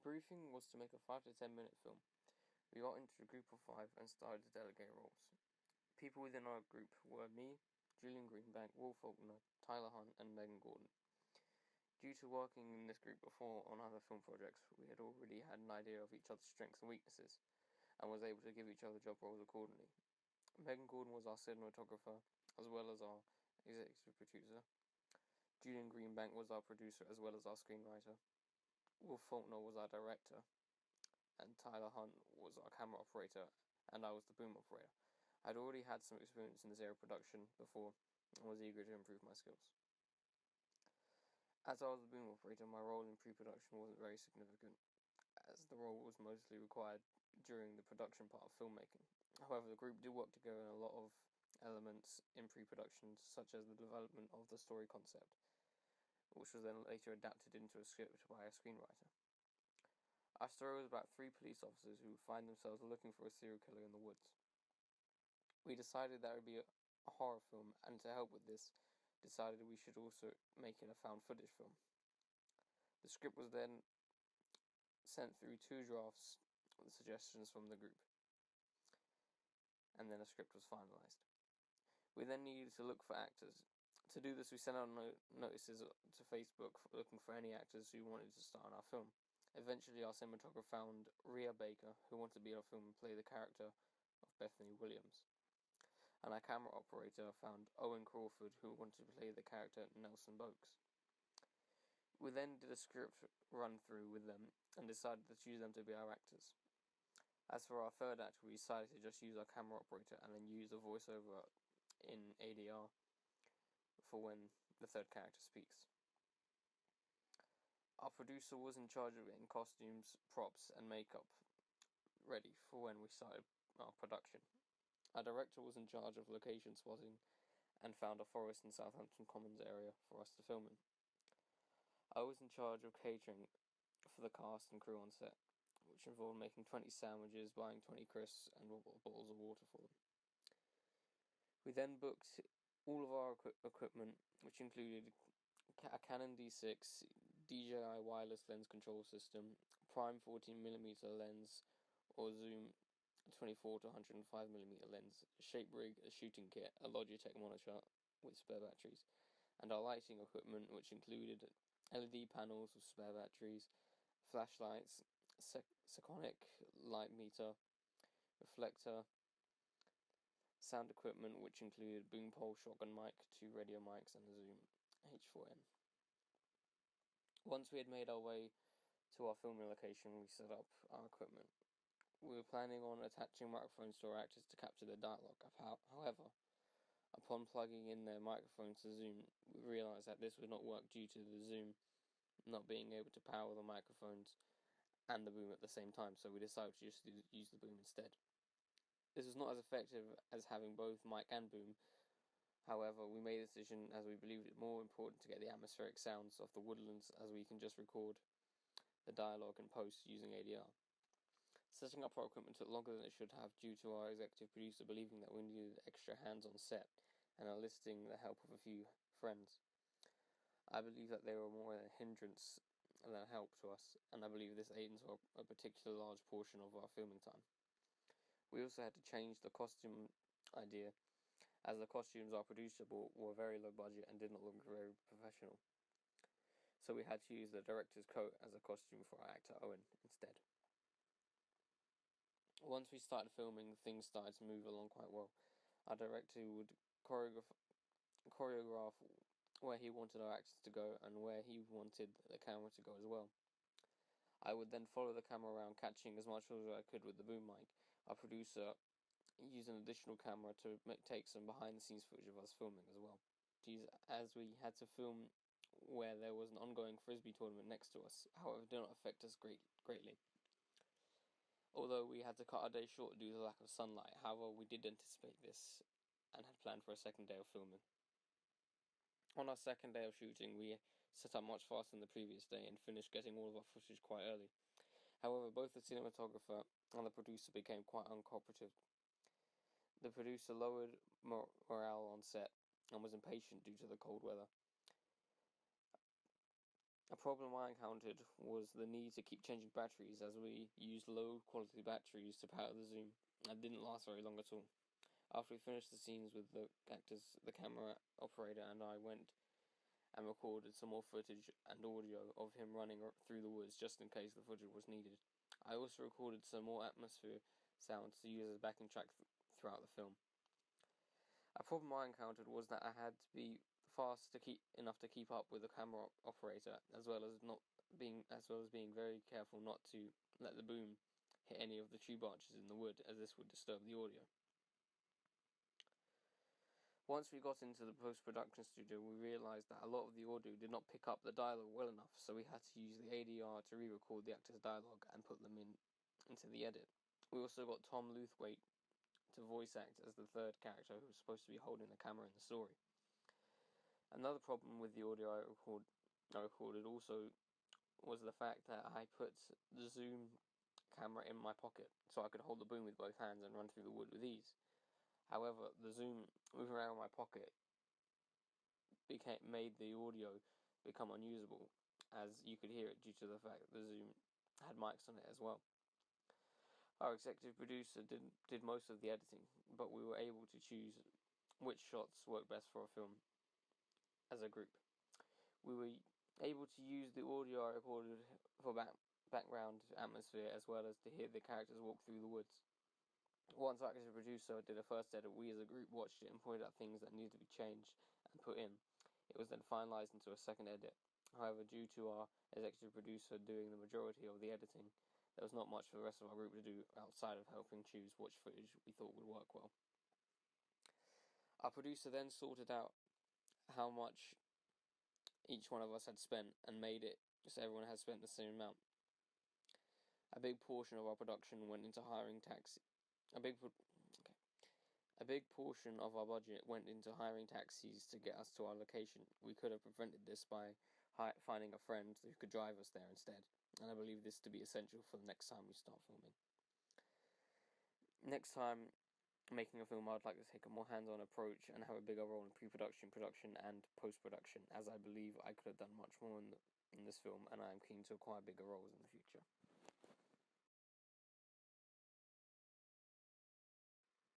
briefing was to make a 5 to 10 minute film. We got into a group of 5 and started to delegate roles. People within our group were me, Julian Greenbank, Will Faulkner, Tyler Hunt, and Megan Gordon. Due to working in this group before on other film projects, we had already had an idea of each other's strengths and weaknesses, and was able to give each other job roles accordingly. Megan Gordon was our cinematographer, as well as our executive producer. Julian Greenbank was our producer, as well as our screenwriter. Will Faulkner was our director, and Tyler Hunt was our camera operator, and I was the boom operator. I'd already had some experience in this area of production before, and was eager to improve my skills. As I was the boom operator, my role in pre-production wasn't very significant, as the role was mostly required during the production part of filmmaking. However, the group did work together in a lot of elements in pre-production, such as the development of the story concept, which was then later adapted into a script by a screenwriter. Our story was about 3 police officers who would find themselves looking for a serial killer in the woods. We decided that would be a horror film, and to help with this, decided we should also make it a found footage film. The script was then sent through 2 drafts with suggestions from the group, and then a script was finalised. We then needed to look for actors. To do this, we sent out notices to Facebook looking for any actors who wanted to star in our film. Eventually, our cinematographer found Rhea Baker, who wanted to be in our film and play the character of Bethany Williams. And our camera operator found Owen Crawford, who wanted to play the character Nelson Boakes. We then did a script run-through with them and decided to choose them to be our actors. As for our third actor, we decided to just use our camera operator and then use a voiceover in ADR for when the third character speaks. Our producer was in charge of getting costumes, props, and makeup ready for when we started our production. Our director was in charge of location spotting and found a forest in Southampton Commons area for us to film in. I was in charge of catering for the cast and crew on set, which involved making 20 sandwiches, buying 20 crisps, and bottles of water for them. We then booked all of our equipment, which included a Canon D6, DJI wireless lens control system, prime 14mm lens, or zoom 24 to 105mm lens, a shape rig, a shooting kit, a Logitech monitor with spare batteries, and our lighting equipment, which included LED panels with spare batteries, flashlights, Sekonic light meter, reflector, sound equipment, which included boom pole, shotgun mic, 2 radio mics, and a Zoom H4n. Once we had made our way to our filming location, we set up our equipment. We were planning on attaching microphones to our actors to capture their dialogue. However, upon plugging in their microphones to Zoom, we realised that this would not work due to the Zoom not being able to power the microphones and the boom at the same time, so we decided to just use the boom instead. This was not as effective as having both mic and boom. However, we made a decision as we believed it more important to get the atmospheric sounds of the woodlands, as we can just record the dialogue and post using ADR. Setting up our equipment took longer than it should have due to our executive producer believing that we needed extra hands on set and enlisting the help of a few friends. I believe that they were more a hindrance than a help to us, and I believe this ate into a particular large portion of our filming time. We also had to change the costume idea, as the costumes our producer bought were very low budget and did not look very professional. So we had to use the director's coat as a costume for our actor Owen instead. Once we started filming, things started to move along quite well. Our director would choreograph where he wanted our actors to go and where he wanted the camera to go as well. I would then follow the camera around, catching as much as I could with the boom mic. Our producer used an additional camera to take some behind-the-scenes footage of us filming as well. As we had to film where there was an ongoing frisbee tournament next to us, however, it did not affect us greatly. Although we had to cut our day short due to the lack of sunlight, however, we did anticipate this and had planned for a second day of filming. On our second day of shooting, we set up much faster than the previous day and finished getting all of our footage quite early. However, both the cinematographer and the producer became quite uncooperative. The producer lowered morale on set and was impatient due to the cold weather. A problem I encountered was the need to keep changing batteries, as we used low quality batteries to power the zoom and didn't last very long at all. After we finished the scenes with the actors, the camera operator and I went and recorded some more footage and audio of him running through the woods just in case the footage was needed. I also recorded some more atmosphere sounds to use as backing track throughout the film. A problem I encountered was that I had to be fast enough to keep up with the camera operator, as well as being very careful not to let the boom hit any of the tree branches in the wood, as this would disturb the audio. Once we got into the post-production studio, we realised that a lot of the audio did not pick up the dialogue well enough, so we had to use the ADR to re-record the actors' dialogue and put them into the edit. We also got Tom Luthwaite to voice act as the third character who was supposed to be holding the camera in the story. Another problem with the audio I recorded also was the fact that I put the zoom camera in my pocket so I could hold the boom with both hands and run through the wood with ease. However, the zoom moving around my pocket made the audio become unusable, as you could hear it due to the fact that the zoom had mics on it as well. Our executive producer did most of the editing, but we were able to choose which shots worked best for a film as a group. We were able to use the audio I recorded for background atmosphere, as well as to hear the characters walk through the woods. Once I, as a producer, did a first edit, we as a group watched it and pointed out things that needed to be changed and put in. It was then finalised into a second edit. However, due to our executive producer doing the majority of the editing, there was not much for the rest of our group to do outside of helping choose which footage we thought would work well. Our producer then sorted out how much each one of us had spent and made it so everyone had spent the same amount. A big portion of our production went into hiring taxis. A big portion of our budget went into hiring taxis to get us to our location. We could have prevented this by finding a friend who could drive us there instead, and I believe this to be essential for the next time we start filming. Next time making a film, I would like to take a more hands-on approach and have a bigger role in pre-production, production, and post-production, as I believe I could have done much more in this film, and I am keen to acquire bigger roles in the future.